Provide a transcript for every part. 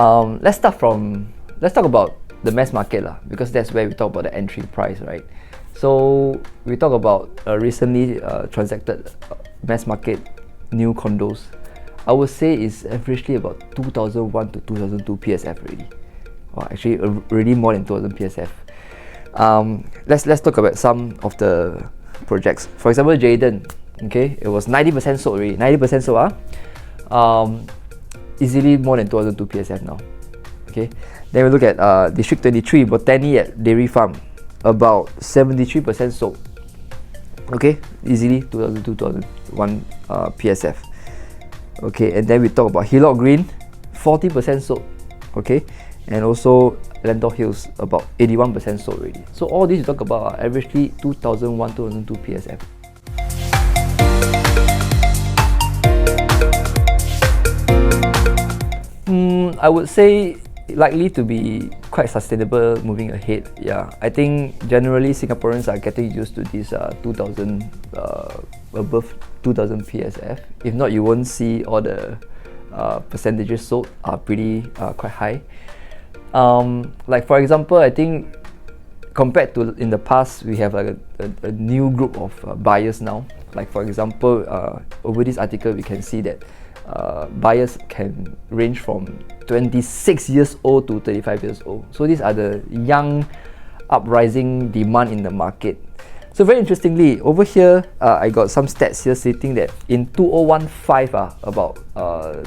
Let's talk about the mass market lah, because that's where we talk about the entry price, right? So we talk about recently transacted mass market new condos. I would say it's averagely about 2001 to 2002 PSF already. Or actually already more than 2000 PSF. Let's talk about some of the projects. For example, Jayden, okay, it was 90% sold already. 90% sold. Easily more than 2002 PSF now. Okay, then we look at District 23 Botany at Dairy Farm, about 73% sold. Okay, easily 2002 2001 PSF. Okay, and then we talk about Hillock Green, 40% sold. Okay, and also Lentor Hills, about 81% sold already. So all these you talk about are averagely 2001 2002 PSF. I would say likely to be quite sustainable moving ahead. Yeah, I think generally Singaporeans are getting used to this 2000 above 2000 PSF. If not, you won't see all the percentages sold are pretty quite high. Like for example, I think compared to in the past, we have like a new group of buyers now. Like for example, over this article, we can see that buyers can range from 26 years old to 35 years old. So these are the young uprising demand in the market. So very interestingly, over here, I got some stats here stating that in 2015, about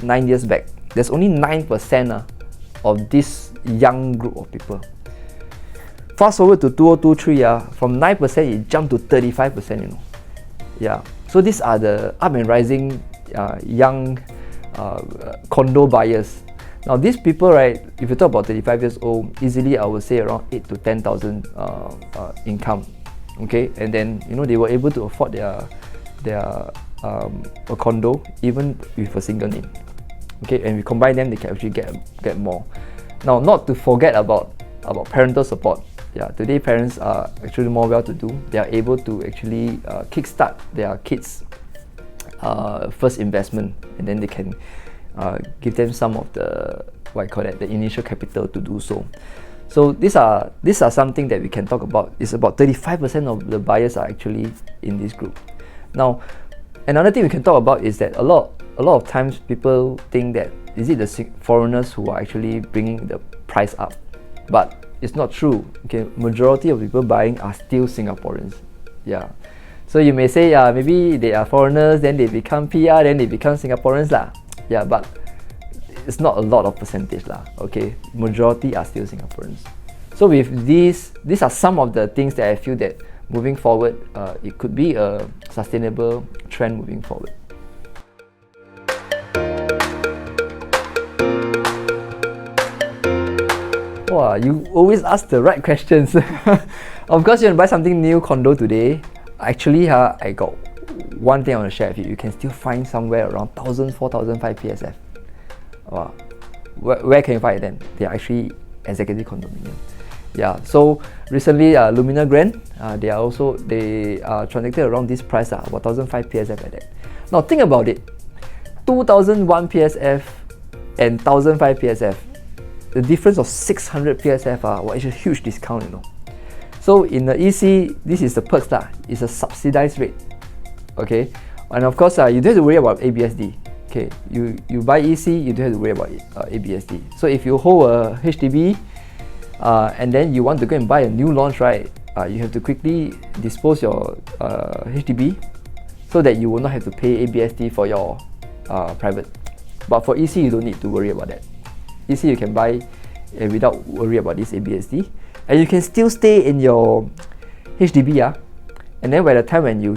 9 years back, there's only 9% of this young group of people. Fast forward to 2023, from 9% it jumped to 35%, you know. Yeah. So these are the up and rising young condo buyers. Now these people, right, if you talk about 35 years old, easily I would say around 8 to 10,000 income. Okay, and then you know they were able to afford their a condo even with a single name. Okay, and we combine them, they can actually get more. Now, not to forget about parental support. Yeah, today parents are actually more well-to-do. They are able to actually kickstart their kids' first investment, and then they can give them some of the the initial capital to do so. So these are something that we can talk about. It's about 35% of the buyers are actually in this group. Now, another thing we can talk about is that a lot of times people think that is it the foreigners who are actually bringing the price up, but it's not true. Okay, majority of people buying are still Singaporeans. Yeah, so you may say maybe they are foreigners, then they become PR, then they become Singaporeans lah. Yeah, but it's not a lot of percentage lah. Okay, majority are still Singaporeans. So with these are some of the things that I feel that moving forward, it could be a sustainable trend moving forward. Wow, you always ask the right questions. Of course, you want to buy something new condo today. Actually, I got one thing I want to share with you. You can still find somewhere around 1,000, 4,000, 5 PSF. Wow. Where can you find them? They are actually executive condominium. Yeah. So recently, Lumina Grand, they are transacted around this price, about 1,005 PSF like that. Now think about it. 2,001 PSF and 1,005 PSF. The difference of 600 PSF it's a huge discount, you know. So in the EC, this is the perks lah. It's a subsidized rate. Okay, and of course you don't have to worry about ABSD. Okay, you buy EC, you don't have to worry about ABSD. So if you hold a HDB and then you want to go and buy a new launch, right, you have to quickly dispose your HDB so that you will not have to pay ABSD for your private. But for EC, you don't need to worry about that. EC you can buy without worry about this ABSD, and you can still stay in your HDB, and then by the time when you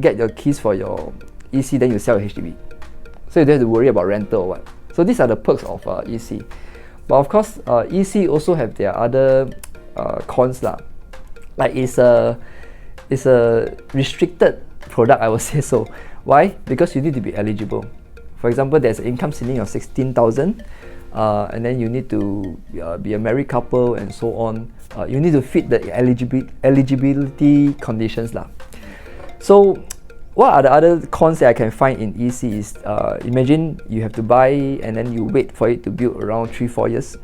get your keys for your EC, then you sell your HDB, so you don't have to worry about rental or what. So these are the perks of EC. But of course, EC also have their other cons lah. Like it's a restricted product, I would say so. Why? Because you need to be eligible. For example, there's an income ceiling of 16,000. And then you need to be a married couple and so on. You need to fit the eligibility conditions lah. So what are the other cons that I can find in EC is imagine you have to buy and then you wait for it to build around 3-4 years.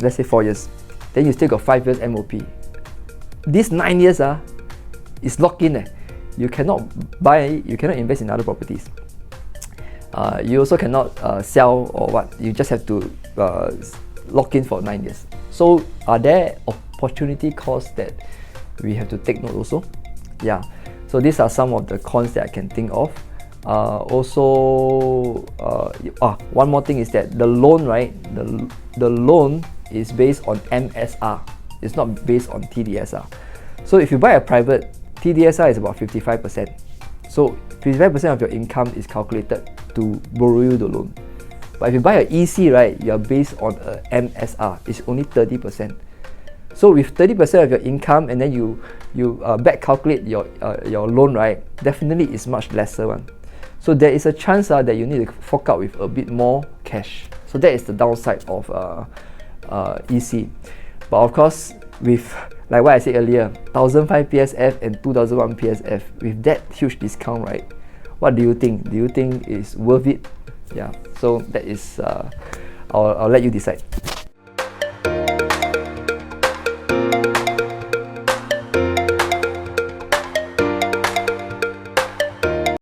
Let's say 4 years. Then you still got 5 years MOP. This 9 years is locked in. You cannot buy, you cannot invest in other properties. You also cannot sell or what. You just have to lock in for 9 years. So are there opportunity costs that we have to take note also? Yeah. So these are some of the cons that I can think of. One more thing is that the loan, right? The loan is based on MSR. It's not based on TDSR. So if you buy a private, TDSR is about 55%. So 55% of your income is calculated to borrow you the loan. But if you buy an EC, right, you are based on a MSR. It's only 30%. So with 30% of your income, and then you back calculate your loan, right, definitely it's much lesser one. So there is a chance that you need to fork out with a bit more cash. So that is the downside of EC. But of course, with like what I said earlier, 1,005 PSF and 2,001 PSF, with that huge discount, right? What do you think? Do you think it's worth it? Yeah. So that is, I'll let you decide.